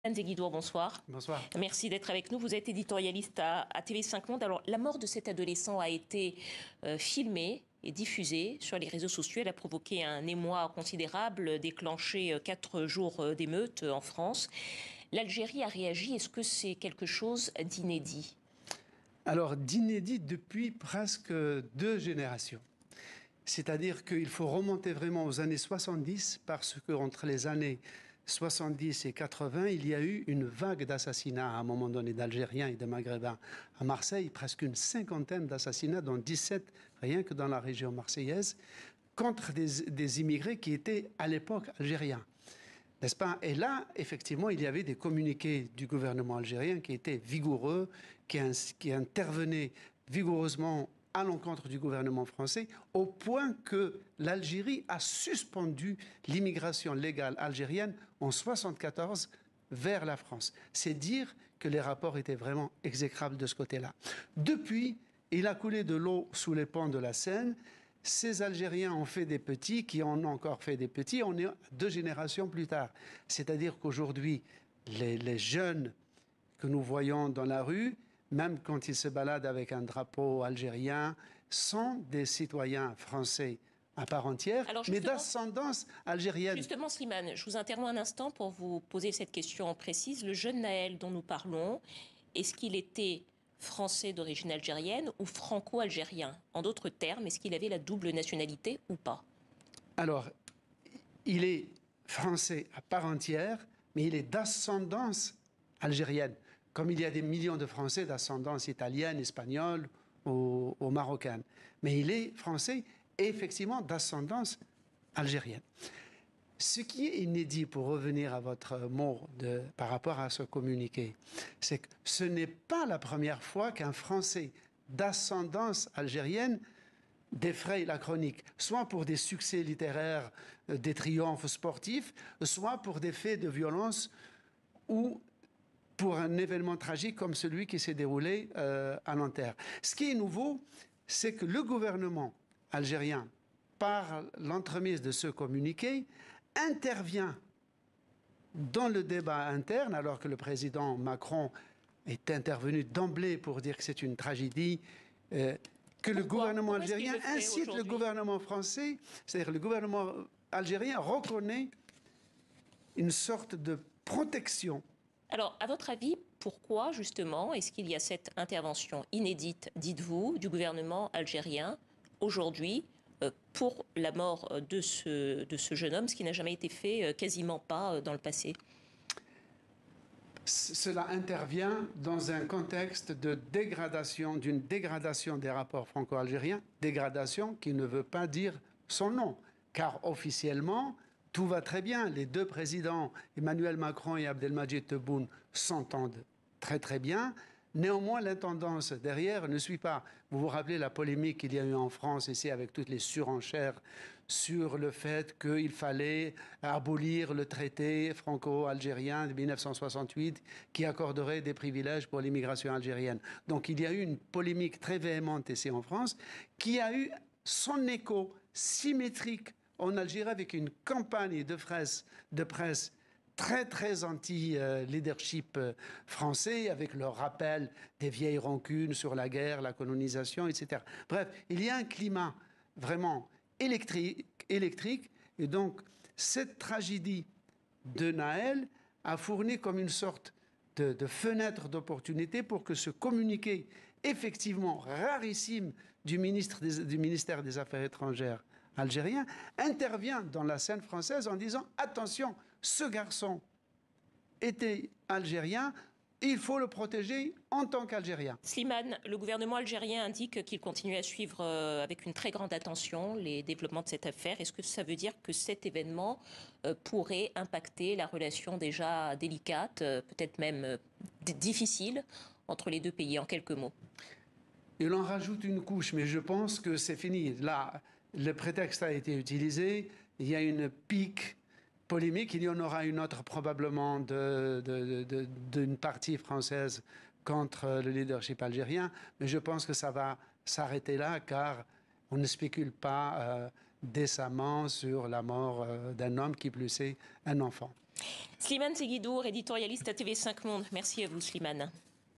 Anne Guidour, bonsoir. Bonsoir. Merci d'être avec nous. Vous êtes éditorialiste à TV5 Monde. Alors, la mort de cet adolescent a été filmée et diffusée sur les réseaux sociaux. Elle a provoqué un émoi considérable, déclenché 4 jours d'émeutes en France. L'Algérie a réagi. Est-ce que c'est quelque chose d'inédit? Alors, d'inédit depuis presque 2 générations. C'est-à-dire qu'il faut remonter vraiment aux années 70 parce qu'entre les années 70 et 80, il y a eu une vague d'assassinats à un moment donné d'Algériens et de Maghrébins à Marseille, presque une 50aine d'assassinats, dont 17 rien que dans la région marseillaise, contre des immigrés qui étaient à l'époque algériens. N'est-ce pas? Et là, effectivement, il y avait des communiqués du gouvernement algérien qui étaient vigoureux, qui intervenaient vigoureusement à l'encontre du gouvernement français, au point que l'Algérie a suspendu l'immigration légale algérienne en 1974 vers la France. C'est dire que les rapports étaient vraiment exécrables de ce côté-là. Depuis, il a coulé de l'eau sous les ponts de la Seine. Ces Algériens ont fait des petits, qui en ont encore fait des petits. On est 2 générations plus tard. C'est-à-dire qu'aujourd'hui, les jeunes que nous voyons dans la rue, même quand ils se baladent avec un drapeau algérien, sont des citoyens français à part entière, mais d'ascendance algérienne. Justement, Slimane, je vous interromps un instant pour vous poser cette question précise. Le jeune Naël dont nous parlons, est-ce qu'il était français d'origine algérienne ou franco-algérien? En d'autres termes, est-ce qu'il avait la double nationalité ou pas? Alors, il est français à part entière, mais il est d'ascendance algérienne. Comme il y a des millions de Français d'ascendance italienne, espagnole ou marocaine. Mais il est français et effectivement d'ascendance algérienne. Ce qui est inédit, pour revenir à votre mot par rapport à ce communiqué, c'est que ce n'est pas la première fois qu'un Français d'ascendance algérienne défraye la chronique, soit pour des succès littéraires, des triomphes sportifs, soit pour des faits de violence ou pour un événement tragique comme celui qui s'est déroulé à Nanterre. Ce qui est nouveau, c'est que le gouvernement algérien, par l'entremise de ce communiqué, intervient dans le débat interne, alors que le président Macron est intervenu d'emblée pour dire que c'est une tragédie, que le gouvernement algérien incite le gouvernement français, c'est-à-dire le gouvernement algérien reconnaît une sorte de protection. Alors, à votre avis, pourquoi, justement, est-ce qu'il y a cette intervention inédite, dites-vous, du gouvernement algérien, aujourd'hui, pour la mort de ce jeune homme, ce qui n'a jamais été fait, quasiment pas, dans le passé? Cela intervient dans un contexte de dégradation, d'une dégradation des rapports franco-algériens, dégradation qui ne veut pas dire son nom, car officiellement, tout va très bien. Les 2 présidents, Emmanuel Macron et Abdelmadjid Tebboune, s'entendent très très bien. Néanmoins, l'intendance derrière ne suit pas. Vous vous rappelez la polémique qu'il y a eu en France ici avec toutes les surenchères sur le fait qu'il fallait abolir le traité franco-algérien de 1968 qui accorderait des privilèges pour l'immigration algérienne. Donc il y a eu une polémique très véhémente ici en France qui a eu son écho symétrique en Algérie avec une campagne de presse très, très anti-leadership français, avec le rappel des vieilles rancunes sur la guerre, la colonisation, etc. Bref, il y a un climat vraiment électrique et donc cette tragédie de Naël a fourni comme une sorte de fenêtre d'opportunité pour que ce communiqué effectivement rarissime du ministère des Affaires étrangères algérien intervient dans la scène française en disant « Attention, ce garçon était algérien, il faut le protéger en tant qu'Algérien ». Slimane, le gouvernement algérien indique qu'il continue à suivre avec une très grande attention les développements de cette affaire. Est-ce que ça veut dire que cet événement pourrait impacter la relation déjà délicate, peut-être même difficile, entre les 2 pays, en quelques mots? Il en rajoute une couche, mais je pense que c'est fini. Là, le prétexte a été utilisé, il y a une pique polémique, il y en aura une autre probablement d'une partie française contre le leadership algérien, mais je pense que ça va s'arrêter là, car on ne spécule pas décemment sur la mort d'un homme, qui plus est un enfant. Slimane Seguidour, éditorialiste à TV5 Monde. Merci à vous, Slimane.